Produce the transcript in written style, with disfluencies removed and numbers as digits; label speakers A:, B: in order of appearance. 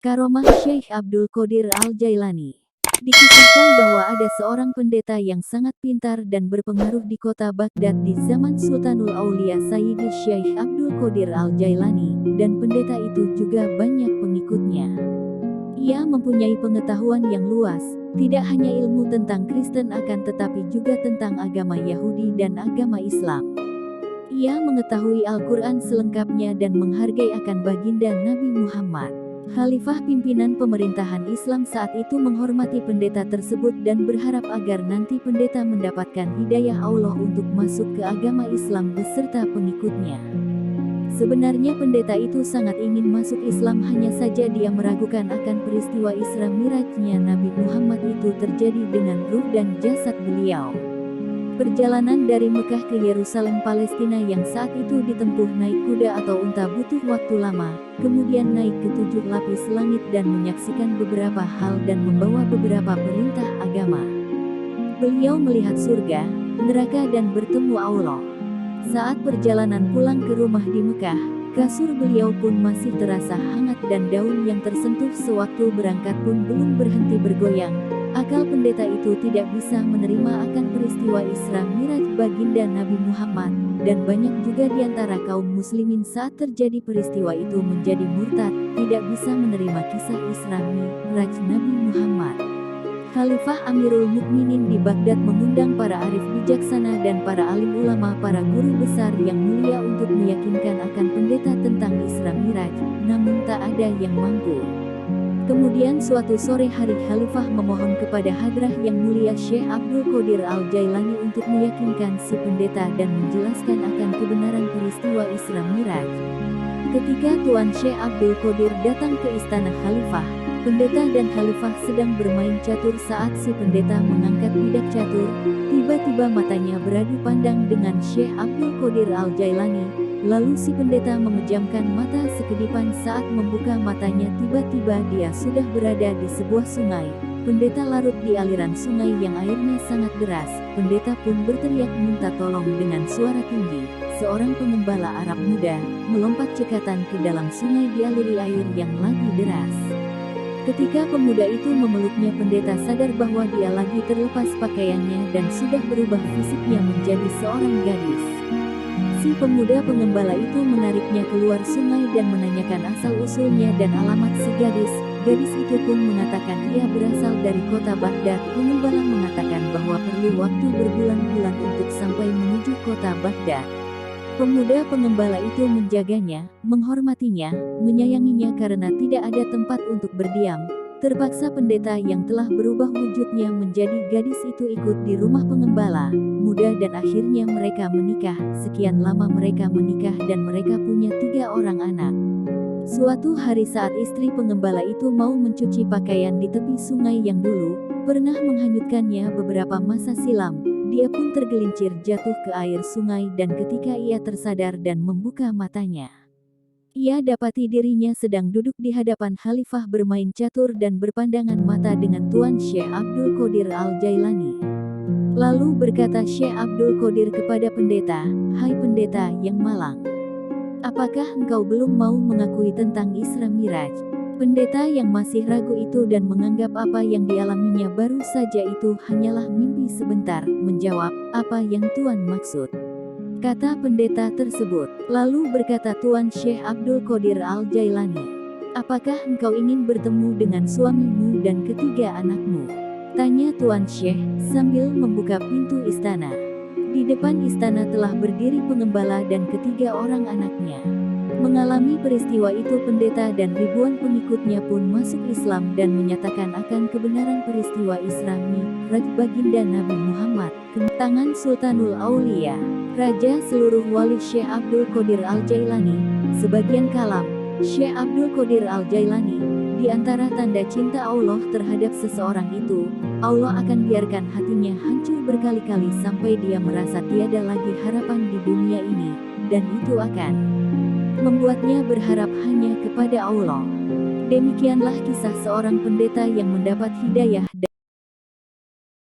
A: Karomah Syekh Abdul Qadir Al-Jailani. Dikisahkan bahwa ada seorang pendeta yang sangat pintar dan berpengaruh di kota Baghdad di zaman Sultanul Aulia Sayyidi Syekh Abdul Qadir Al-Jailani, dan pendeta itu juga banyak pengikutnya. Ia mempunyai pengetahuan yang luas, tidak hanya ilmu tentang Kristen akan tetapi juga tentang agama Yahudi dan agama Islam. Ia mengetahui Al-Quran selengkapnya dan menghargai akan baginda Nabi Muhammad. Khalifah pimpinan pemerintahan Islam saat itu menghormati pendeta tersebut dan berharap agar nanti pendeta mendapatkan hidayah Allah untuk masuk ke agama Islam beserta pengikutnya. Sebenarnya pendeta itu sangat ingin masuk Islam, hanya saja dia meragukan akan peristiwa Isra Mirajnya Nabi Muhammad itu terjadi dengan ruh dan jasad beliau. Perjalanan dari Mekah ke Yerusalem Palestina yang saat itu ditempuh naik kuda atau unta butuh waktu lama, kemudian naik ke 7 lapis langit dan menyaksikan beberapa hal dan membawa beberapa perintah agama. Beliau melihat surga, neraka dan bertemu Allah. Saat perjalanan pulang ke rumah di Mekah, kasur beliau pun masih terasa hangat dan daun yang tersentuh sewaktu berangkat pun belum berhenti bergoyang. Akal pendeta itu tidak bisa menerima akan peristiwa Isra Miraj baginda Nabi Muhammad, dan banyak juga di antara kaum muslimin saat terjadi peristiwa itu menjadi murtad, tidak bisa menerima kisah Isra Miraj Nabi Muhammad. Khalifah Amirul Mukminin di Baghdad mengundang para arif bijaksana dan para alim ulama, para guru besar yang mulia untuk meyakinkan akan pendeta tentang Isra Miraj, namun tak ada yang mampu. Kemudian suatu sore hari Khalifah memohon kepada Hadrah yang mulia Syekh Abdul Qadir Al-Jailani untuk meyakinkan si pendeta dan menjelaskan akan kebenaran peristiwa Isra Miraj. Ketika Tuan Syekh Abdul Qadir datang ke istana Khalifah, pendeta dan Khalifah sedang bermain catur. Saat si pendeta mengangkat bidak catur, tiba-tiba matanya beradu pandang dengan Syekh Abdul Qadir Al-Jailani. Lalu si pendeta memejamkan mata sekedipan. Saat membuka matanya tiba-tiba dia sudah berada di sebuah sungai. Pendeta larut di aliran sungai yang airnya sangat deras. Pendeta pun berteriak minta tolong dengan suara tinggi. Seorang pengembala Arab muda melompat cekatan ke dalam sungai dialiri air yang lagi deras. Ketika pemuda itu memeluknya, pendeta sadar bahwa dia lagi terlepas pakaiannya dan sudah berubah fisiknya menjadi seorang gadis. Si pemuda pengembala itu menariknya keluar sungai dan menanyakan asal-usulnya dan alamat si gadis. Gadis itu pun mengatakan ia berasal dari kota Baghdad. Pengembala mengatakan bahwa perlu waktu berbulan-bulan untuk sampai menuju kota Baghdad. Pemuda pengembala itu menjaganya, menghormatinya, menyayanginya karena tidak ada tempat untuk berdiam. Terpaksa pendeta yang telah berubah wujudnya menjadi gadis itu ikut di rumah pengembala muda dan akhirnya mereka menikah. Sekian lama mereka menikah dan mereka punya 3 orang anak. Suatu hari saat istri pengembala itu mau mencuci pakaian di tepi sungai yang dulu pernah menghanyutkannya beberapa masa silam, dia pun tergelincir jatuh ke air sungai dan ketika ia tersadar dan membuka matanya, ia dapati dirinya sedang duduk di hadapan Khalifah bermain catur dan berpandangan mata dengan Tuan Syekh Abdul Qadir Al-Jailani. Lalu berkata Syekh Abdul Qadir kepada pendeta, "Hai pendeta yang malang, apakah engkau belum mau mengakui tentang Isra Miraj?" Pendeta yang masih ragu itu dan menganggap apa yang dialaminya baru saja itu hanyalah mimpi sebentar, menjawab, "Apa yang Tuan maksud?" Kata pendeta tersebut. Lalu berkata Tuan Syekh Abdul Qadir Al-Jailani, "Apakah engkau ingin bertemu dengan suamimu dan ketiga anakmu?" Tanya Tuan Syekh sambil membuka pintu istana. Di depan istana telah berdiri pengembala dan ketiga orang anaknya. Mengalami peristiwa itu pendeta dan ribuan pengikutnya pun masuk Islam dan menyatakan akan kebenaran peristiwa Isra Miraj baginda Nabi Muhammad. Tangan Sultanul Aulia, Raja seluruh wali Syekh Abdul Qadir Al-Jailani. Sebagian kalam, Syekh Abdul Qadir Al-Jailani, di antara tanda cinta Allah terhadap seseorang itu, Allah akan biarkan hatinya hancur berkali-kali sampai dia merasa tiada lagi harapan di dunia ini, dan itu akan membuatnya berharap hanya kepada Allah. Demikianlah kisah seorang pendeta yang mendapat hidayah